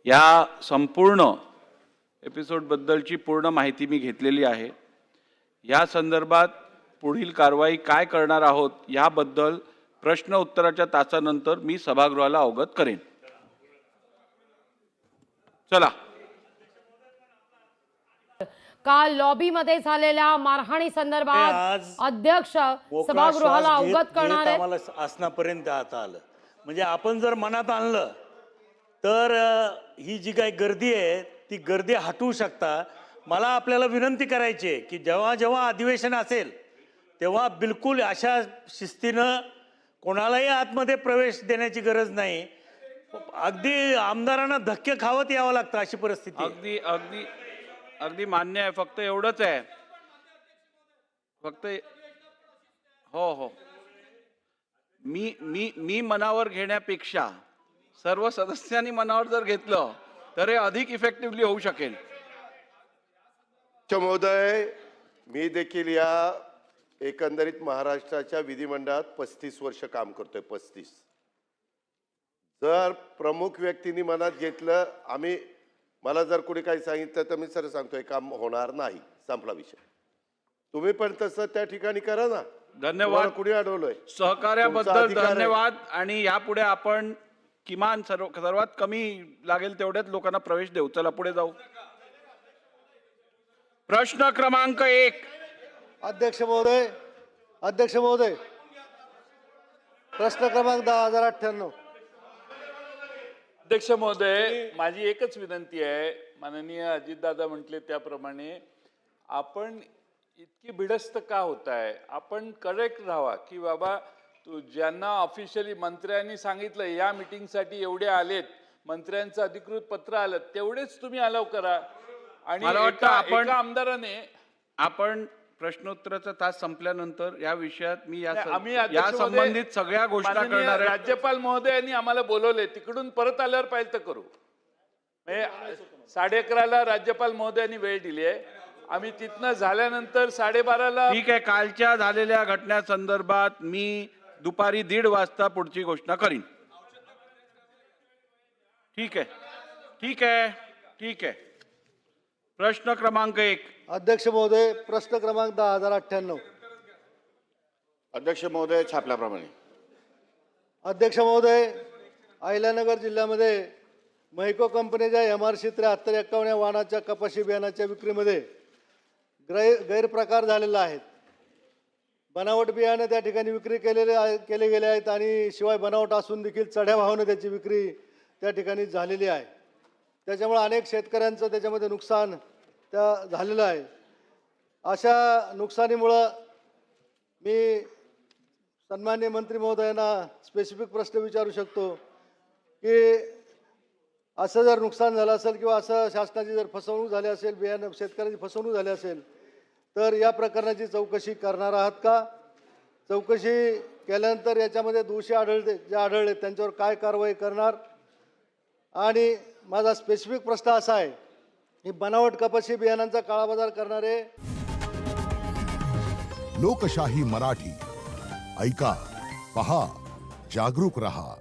या संपूर्ण एपिसोडबद्दलची पूर्ण माहिती मी घेतलेली आहे। या संदर्भात पुढील कारवाई काय करणार आहोत याबद्दल प्रश्न उत्तराच्या तासानंतर मी सभागृहाला अवगत करेन। चला, काल लॉबीमध्ये झालेल्या मारहाणी संदर्भात अध्यक्ष सभागृहाला अवगत करणार आहेत। आम्हाला आसनापर्यंत आता आलं म्हणजे आपण जर मनात आणलं तर ही जी काही गर्दी आहे ती गर्दी हटवू शकता। मला आपल्याला विनंती करायची आहे की जेव्हा जेव्हा अधिवेशन असेल तेव्हा बिलकुल अशा शिस्तीनं कोणालाही आतमध्ये प्रवेश देण्याची गरज नाही। अगदी आमदारांना धक्के खावत यावं लागतं अशी परिस्थिती आहे। अगदी अगदी अगदी मान्य आहे। फक्त एवढंच आहे, फक्त हो हो मी मी मी मनावर घेण्यापेक्षा सर्व सदस्यांनी मनावर जर घेतलं तर हे अधिक इफेक्टिव्हली होऊ शकेल। महोदय, मी देखील या एकंदरीत महाराष्ट्राच्या विधिमंडळात 35 वर्ष काम करतोय। 35 जर प्रमुख व्यक्तींनी मनात घेतलं, मला जर कोणी काही सांगितलं तर मी सर सांगतोय काम होणार नाही, संपला विषय। तुम्ही पण तसं त्या ठिकाणी करा ना। धन्यवाद, कुणी अडवलंय सहकार्याबद्दल धन्यवाद। आणि यापुढे आपण किमान सर्वात कमी लागेल तेवढ्याच लोकांना प्रवेश देऊ। चला पुढे जाऊ। प्रश्न क्रमांक 1। अध्यक्ष महोदय, प्रश्न क्रमांक 10,098। अध्यक्ष महोदय, माझी एकच विनंती आहे, माननीय अजितदादा म्हटले त्याप्रमाणे आपण इतकी भिडस्त का होत आहे? आपण करेक्ट राहावा की बाबा ज्यांना ऑफिशियली मंत्र्यांनी सांगितलं या मीटिंगसाठी एवढे आलेत, मंत्र्यांचं अधिकृत पत्र आलं तेवढेच तुम्ही अलाव करा। आणि मला वाटतं एका आमदाराने आपण प्रश्नोत्तराचा तास संपल्यानंतर या विषयात मी आम्ही या संबंधित सगळ्या घोषणा करणार आहे। राज्यपाल महोदयांनी आम्हाला बोलवले, तिकडून परत आल्यावर पाहिजे तर करू। 11:30ला राज्यपाल महोदयांनी वेळ दिली आहे, आम्ही तिथनं झाल्यानंतर 12:30ला। ठीक आहे, कालच्या झालेल्या घटना संदर्भात मी दुपारी 1:30 वाजता पुढची घोषणा करीन। ठीक आहे ठीक आहे ठीक आहे। प्रश्न क्रमांक 1। अध्यक्ष महोदय, प्रश्न क्रमांक 10,098। अध्यक्ष महोदय, छापल्याप्रमाणे। अध्यक्ष महोदय, अहिल्यानगर जिल्ह्यामध्ये मैको कंपनीच्या MRC 7351 या वाहनाच्या कपाशी बियाणाच्या विक्रीमध्ये गैरप्रकार झालेला आहेत। बनावट बियाणे त्या ठिकाणी विक्री केले गेले आहेत आणि शिवाय बनावट असून देखील चढ्या भावाने त्याची विक्री त्या ठिकाणी झालेली आहे। त्याच्यामुळे अनेक शेतकऱ्यांचं त्याच्यामध्ये नुकसान झालेलं आहे। अशा नुकसानीमुळं मी सन्माननीय मंत्री महोदयांना स्पेसिफिक प्रश्न विचारू शकतो की असं जर नुकसान झालं असेल किंवा असं शासनाची जर फसवणूक झाली असेल, बियाणं शेतकऱ्यांची फसवणूक झाली असेल तर या प्रकरणाची चौकशी करणार आहात का? चौकशी केल्यानंतर याच्यामध्ये दोषी आढळले त्यांच्यावर काय कारवाई करणार? आणि माझा स्पेसिफिक प्रश्न असा आहे की बनावट कपाशी बियाणांचा काळाबाजार करणारे लोकशाही मराठी ऐका, पहा, जागरूक रहा।